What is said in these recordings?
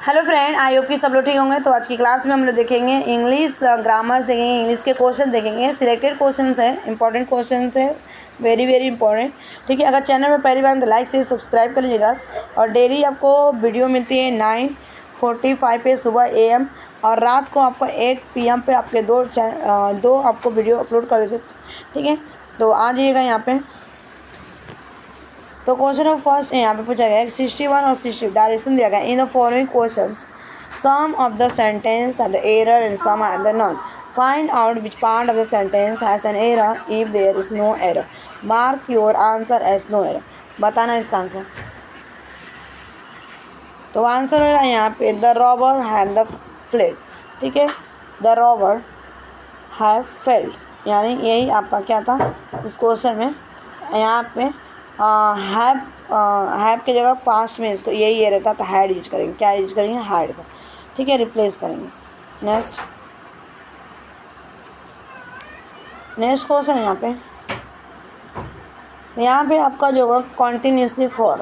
Hello friend, I hope कि सब लोग ठीक होंगे। तो आज की क्लास में हम लोग देखेंगे इंग्लिश ग्रामर्स देखेंगे, इंग्लिश के क्वेश्चन देखेंगे। सिलेक्टेड क्वेश्चंस है, इंपॉर्टेंट क्वेश्चंस है, वेरी वेरी इंपॉर्टेंट। ठीक है, अगर चैनल पर पहली बार तो लाइक से सब्सक्राइब कर लीजिएगा। और डेली आपको वीडियो मिलती है 9:45 पे सुबह AM, और रात को आपको 8 PM पे आपके दो आपको वीडियो अपलोड कर देते। ठीक है, तो आ जाइएगा यहाँ पे। तो क्वेश्चन नंबर फर्स्ट यहाँ पे पूछा गया है 61 और 60 डायरेक्शन दिया गया। In the following questions some of the sentence have the error and some have the none. Find out which part of the sentence has an error if there is no error. Mark your answer as no error. बताना इसका answer. तो answer होगा यहाँ पे the robber have the fled. ठीक है, the robber have failed, यानी यही आपका क्या था इस क्वेश्चन में। यहाँ पे हैव की जगह पास्ट में इसको यही ये रहता तो हैड यूज करेंगे। क्या यूज करेंगे? हैड का। ठीक है, रिप्लेस करेंगे। नेक्स्ट क्वेश्चन यहाँ पे आपका जो होगा कॉन्टीन्यूसली फॉर।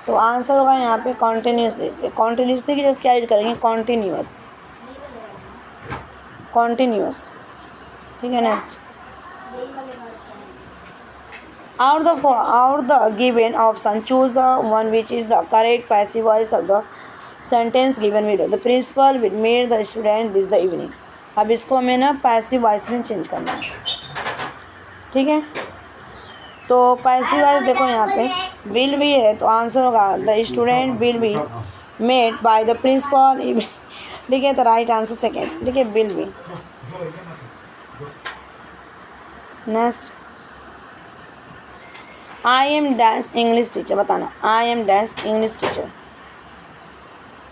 तो आंसर होगा यहाँ पे कॉन्टीन्यूसली की जगह क्या यूज करेंगे? कॉन्टीन्यूअस। ठीक है, next out the given option choose the one which is the correct passive voice of the sentence given below. The principal will meet the student this the evening. अब इसको हमें ना पैसिव वॉइस में change करना है। ठीक है, तो पैसिव वॉइस देखो यहाँ पे विल भी है, तो आंसर होगा the student will be made by the principal. ठीक है, तो राइट आंसर सेकेंड। ठीक है, will be. Next I am dash English teacher. बताना I am dash English teacher.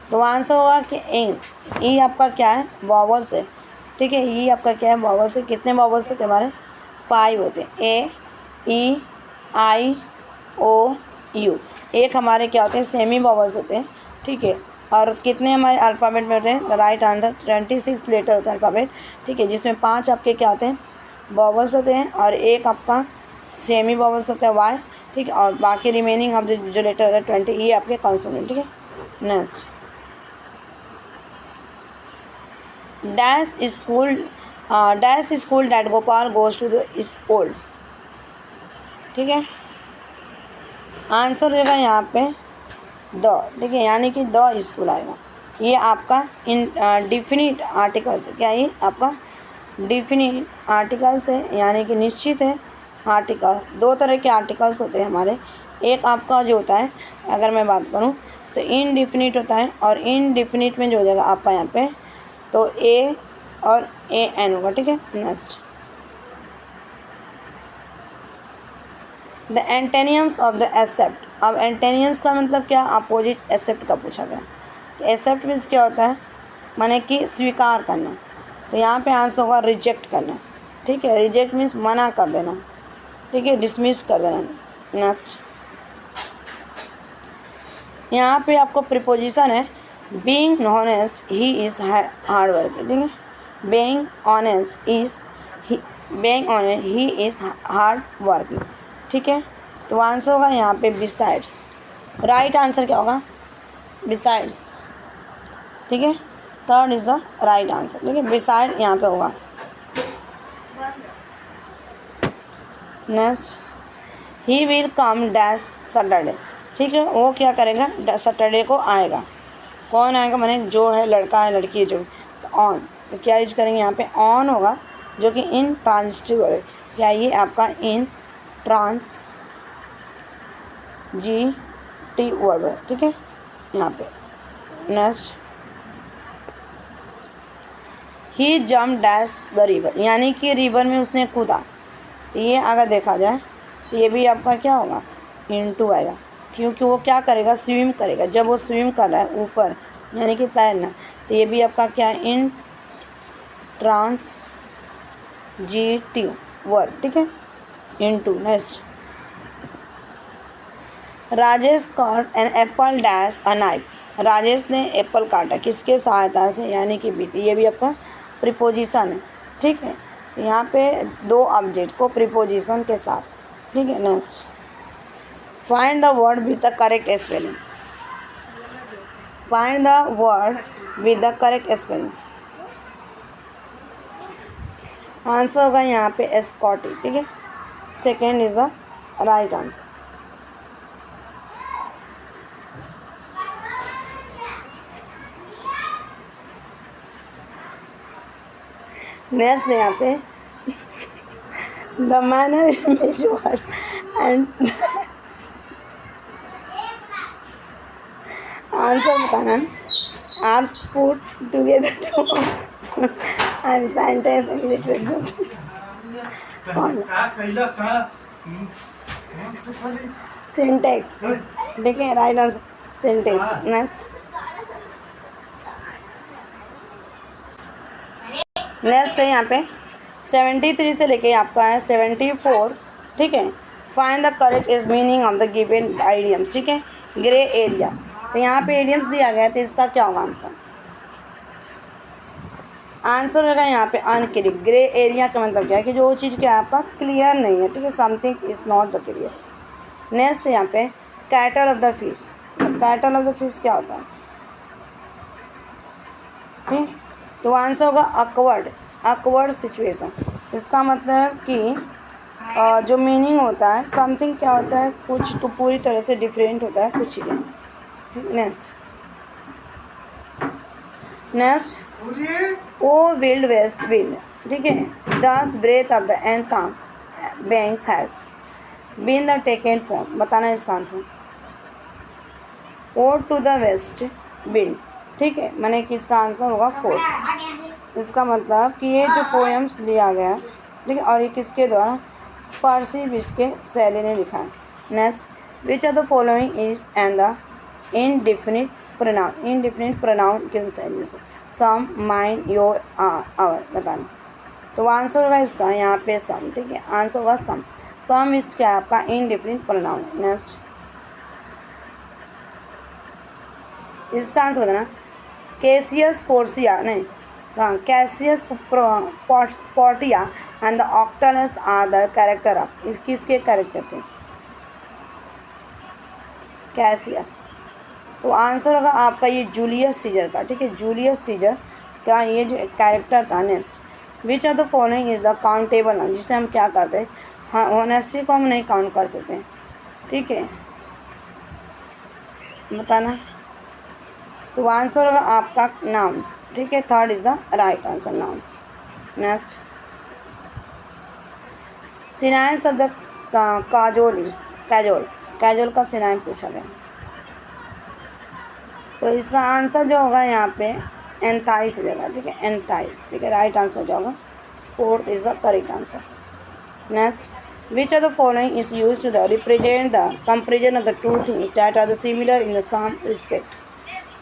तो आंसर होगा कि ई आपका क्या है? वॉवल्स है। ठीक है, ई आपका क्या है? वॉवल्स है। कितने वॉवल्स होते हमारे? 5 होते हैं। ए, ई, आई, ओ, यू। एक हमारे क्या होते हैं? सेमी वॉवल्स होते हैं। ठीक है, और कितने हमारे अल्फ़ाबेट में होते हैं? द राइट आंसर 26 लेटर होता है अल्फ़ाबेट। ठीक है, जिसमें 5 आपके क्या होते हैं? वॉवल्स होते हैं, और एक आपका सेमी वॉवल्स होता है वाई। ठीक है, और बाकी रिमेनिंग आप जो लेटर होता है 20 ये आपके कॉन्सोनेंट। ठीक है, next dash school that Gopal goes to the school. ठीक है, आंसर रहेगा यहाँ पे द। ठीक है, यानी कि द स्कूल आएगा। ये आपका इन डिफिनिट आर्टिकल्स है। क्या ये आपका डिफिनिट आर्टिकल्स है, यानी कि निश्चित है आर्टिकल। 2 तरह के आर्टिकल्स होते हैं हमारे। एक आपका जो होता है, अगर मैं बात करूं तो इनडिफिनिट होता है, और इनडिफिनिट में जो हो जाएगा आपका यहाँ पे तो ए और AN होगा। ठीक है, next the antonyms of the except. अब एंटेनियम्स का मतलब क्या? अपोजिट एक्सेप्ट का पूछा गया। तो एक्सेप्ट मीन्स क्या होता है? माने कि स्वीकार करना। तो यहाँ पे आंसर होगा रिजेक्ट करना। ठीक है, रिजेक्ट मीन्स मना कर देना। ठीक है, डिसमिस कर देना। नेक्स्ट यहाँ पे आपको प्रीपोजिशन है being honest he is hard work. ठीक है, being honest he is hard working. ठीक है, तो आंसर होगा यहाँ पे बिसाइड्स। राइट आंसर क्या होगा? बिसाइड्स। ठीक है, third is the right answer. ठीक है, बिसाइड यहाँ पे होगा। Next he will come dash Saturday. ठीक है, वो क्या करेगा? सैटरडे को आएगा। कौन आएगा? माने जो है लड़का है लड़की है जो। तो ऑन, तो क्या यूज करेंगे यहाँ पे? ऑन होगा, जो कि इन ट्रांजिटिव वर्ड है। क्या ये आपका इन ट्रांजिटिव वर्ड है। ठीक है, यहाँ पे next he jump dash the river, यानी कि रिवर में उसने कूदा। ये अगर देखा जाए तो ये भी आपका क्या होगा? इनटू आएगा, क्योंकि वो क्या करेगा? स्विम करेगा। जब वो स्विम कर रहा है ऊपर, यानी कि तैरना, तो ये भी आपका क्या है? Intransitive word. ठीक है, into. Next Rajesh cut an apple dash a knife. Rajesh ने एप्पल काटा किसके सहायता से? यानी कि बीती। ये भी आपका प्रीपोजिशन है। ठीक है, यहाँ पे 2 ऑब्जेक्ट को प्रीपोजिशन के साथ। ठीक है, next find the word with the correct spelling. Find the word with the correct spelling. Answer होगा यहाँ पे एस्कॉटी, ठीक है। Second is the right answer. Next यहाँ पे the manner in which words and answer बताना। आप put together to and sentence in literature syntax, ठीक है। Right answer syntax. नेक्स्ट है यहाँ पे 73 से लेके आपका है 74, ठीक है। Find the correct is meaning of the given idioms, ठीक है। ग्रे एरिया, तो यहाँ पे एडियम्स दिया गया है, तो इसका क्या होगा आंसर? आंसर होगा यहाँ पे अनक्लियर। ग्रे एरिया का मतलब क्या है कि जो चीज़ क्या आपका क्लियर नहीं है, ठीक है। Something is not the clear. Next यहाँ पे cattle of the fish. Cattle of the fish क्या होता है, ठीक। तो आंसर होगा अकवर्ड। अकवर्ड सिचुएशन, इसका मतलब कि जो मीनिंग होता है समथिंग क्या होता है, कुछ तो पूरी तरह से डिफरेंट होता है कुछ चीज़ें। Next O wild west wind, ठीक है। This breath of the anthem banks has been the taken form. बताना इसका answer. O to the west wind, ठीक है। मैंने किसका आंसर होगा 4। इसका मतलब कि ये जो पोएम्स दिया गया, ठीक है, और ये किसके द्वारा? पर्सी बिस्के शैली ने लिखा है। Next which of the following is and the indefinite pronoun. Indefinite pronoun किन शैली से? सम, माइन, योर, आवर। बताना। तो आंसर होगा इसका यहाँ पे सम, ठीक है। आंसर होगा सम। सम इज क्या आपका इनडिफिनिट प्रोनाउन। नेक्स्ट इसका आंसर बताना। कैसियस पोर्सिया नहीं, हाँ, Cassius Portia and the Octavius are the character of. इस किसके कैरेक्टर थे? कैसियस। तो आंसर होगा आपका ये जूलियस सीजर का, ठीक है। जूलियस सीजर का ये जो कैरेक्टर था। Next which of the following is the countable noun, जिसे हम क्या करते हैं, हाँ, ऑनेस्टी को हम नहीं काउंट कर सकते, ठीक है। बताना। तो आंसर होगा आपका नाउन, ठीक है। Third is the right answer, noun. Next synonyms of the cajole is cajole. Cajole का सिनाइम पूछा गया, तो इसका आंसर जो होगा यहाँ पे एंथाइस हो जाएगा, ठीक है। एंथाइस, ठीक है। राइट आंसर जो होगा 4th is the correct answer. Next which of the following is use to the represent the comparison of the two things that are the similar in the some respect,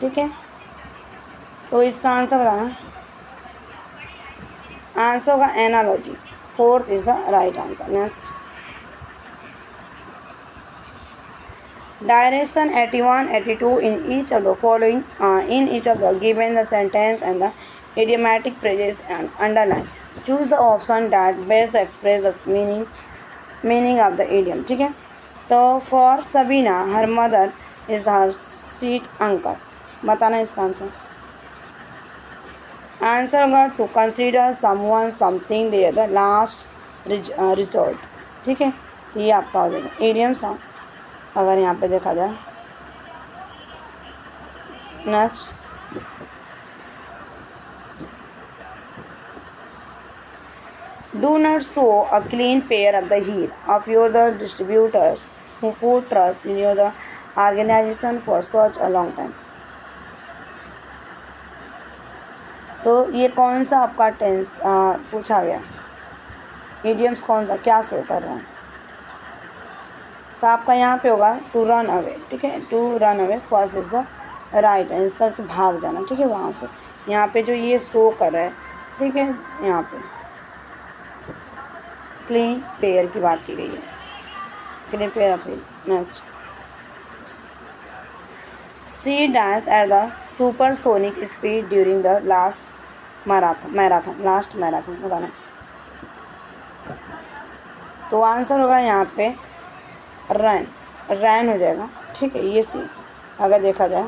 ठीक है। तो इसका answer बताना। Answer होगा analogy. 4th is the right answer. Next direction 81, 82 in each of the following in each of the given the sentence and the idiomatic phrases and underline. Choose the option that best express the meaning of the idiom, ठीक है। तो for Sabina her mother is her seat uncle। बताना इसका answer. Answer होगा to consider someone something there the last resort, ठीक है। तो ये आपका हो जाएगा इडियम्स। अगर यहाँ पे देखा जाए next do not show a clean pair of the heel of your the distributors who put trust in your the organization for such a long time. तो ये कौन सा आपका टेंस पूछा गया, इडियम्स कौन सा क्या शो कर रहा है? तो आपका यहाँ पे होगा टू रन अवे, ठीक है। To run away first is the right है, इसका तो भाग जाना, ठीक है। वहाँ से यहाँ पे जो ये शो कर रहा है, ठीक है, यहाँ पे क्लीन पेयर की बात की गई है, clean pair of heel. Next see dance at the supersonic speed during the last marathon. बताना। तो आंसर होगा यहाँ पे रन हो जाएगा, ठीक है। ये सी अगर देखा जाए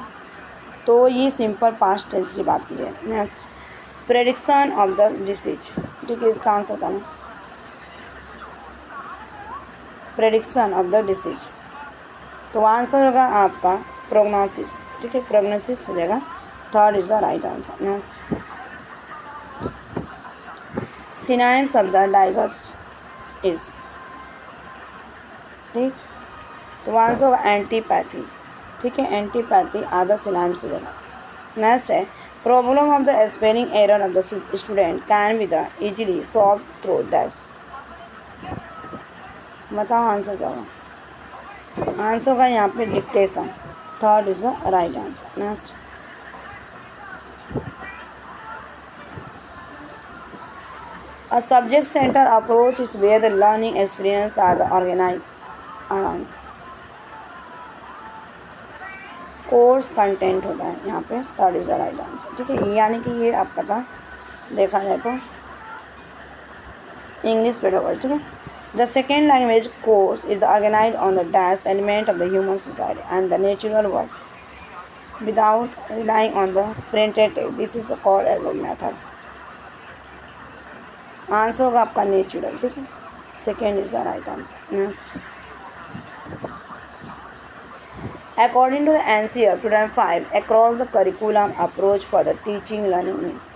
तो ये सिंपल पास्ट टेंस की बात की जाए। Next, prediction of the disease, ठीक है, इसका आंसर करना, प्रेडिक्शन ऑफ द डिसीज, तो आंसर होगा आपका प्रोग्नोसिस, ठीक है, प्रोग्नोसिस हो जाएगा, third is the right answer. Next, synonyms of the diagnosis is, ठीक, तो आंसर होगा एंटीपैथी, ठीक है, एंटीपैथी आधा सिनोनिम्स हो जाएगा। नेक्स्ट है, problem of the spelling error of the student can be the easily solve through dash, बताओ आंसर क्या होगा। आंसर होगा यहाँ पे dictation, third is the right answer. Next, a subject centered approach is where the learning experience are the organized around course content होता है यहाँ पे, third is the right answer, ठीक है, यानी कि ये आपका था देखा जाए तो इंग्लिश पेडागोजी, ठीक है। The second language course is organize on the dash element of the human society and the natural world without relying on the printed text, this is called as a method. Answer होगा आपका natural, ठीक है, second is the right answer. Next, according to the NCERT 2005 across the curriculum approach for the teaching learning needs,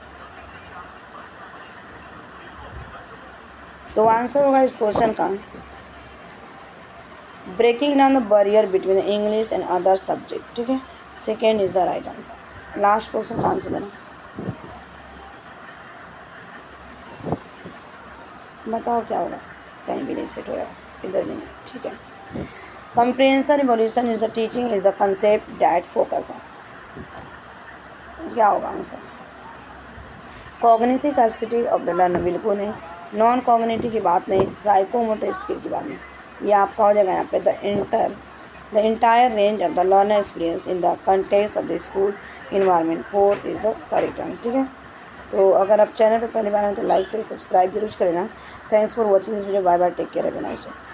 तो answer होगा इस question का breaking down the barrier between English and other subject, ठीक है, second is the right answer. Last question का answer देना, बताओ क्या होगा, कहीं भी नहीं सेट हो रहा, इधर भी नहीं, ठीक है। Comprehension evolution is the teaching is the concept that focus on, क्या होगा answer. Cognitive capacity of the learner बिल्कुल नहीं, नॉन कॉग्निटिव की बात नहीं, साइकोमोटर स्किल की बात नहीं, ये आपका हो जाएगा यहाँ पे the entire range of the learner experience in the context of the school environment, fourth is the correct answer, ठीक है। तो अगर आप चैनल पर पहली बार आए तो लाइक से सब्सक्राइब जरूर करें ना। Thanks for watching this video, bye bye, take care, have a nice day.